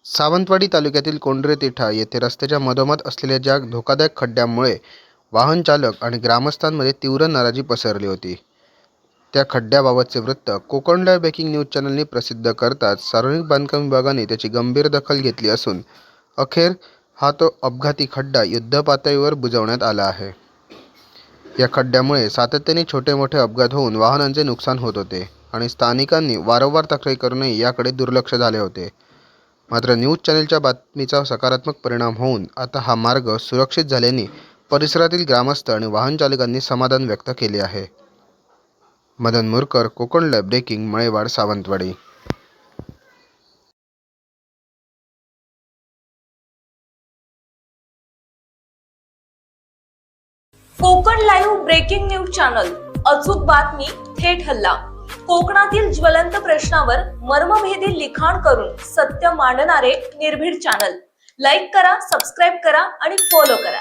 सावंतवाडी तालुक्यातील कोंढरे तिठा येथे रस्त्याच्या मधोमध असलेल्या ज्या धोकादायक खड्ड्यामुळे वाहन चालक आणि ग्रामस्थांमध्ये तीव्र नाराजी पसरली होती, त्या खड्ड्याबाबतचे वृत्त कोकण लाईव्ह ब्रेकिंग न्यूज चॅनलने प्रसिद्ध करताच सार्वजनिक बांधकाम विभागाने त्याची गंभीर दखल घेतली असून अखेर तो अपघाती खड्डा युद्धपातळीवर बुजवण्यात आला आहे. या खड्ड्यामुळे सातत्याने छोटे मोठे अपघात होऊन वाहनांचे नुकसान होत होते आणि स्थानिकांनी वारंवार तक्रारी करूनही याकडे दुर्लक्ष झाले होते. मात्र न्यूज चॅनलच्या बातमीचा सकारात्मक परिणाम होऊन आता हा मार्ग सुरक्षित झाल्याने परिसरातील ग्रामस्थ आणि वाहन चालकांनी समाधान व्यक्त केले आहे. Madan Murkar, Konkan live breaking, Malewad, Sawantwadi. Konkan live breaking news channel, अचूक बातमी, थेट हल्ला. कोकणातील ज्वलंत प्रश्नावर मर्मभेदी लिखाण करून सत्य मांडणारे निर्भीड चॅनल. लाईक करा, सबस्क्राईब करा आणि फॉलो करा.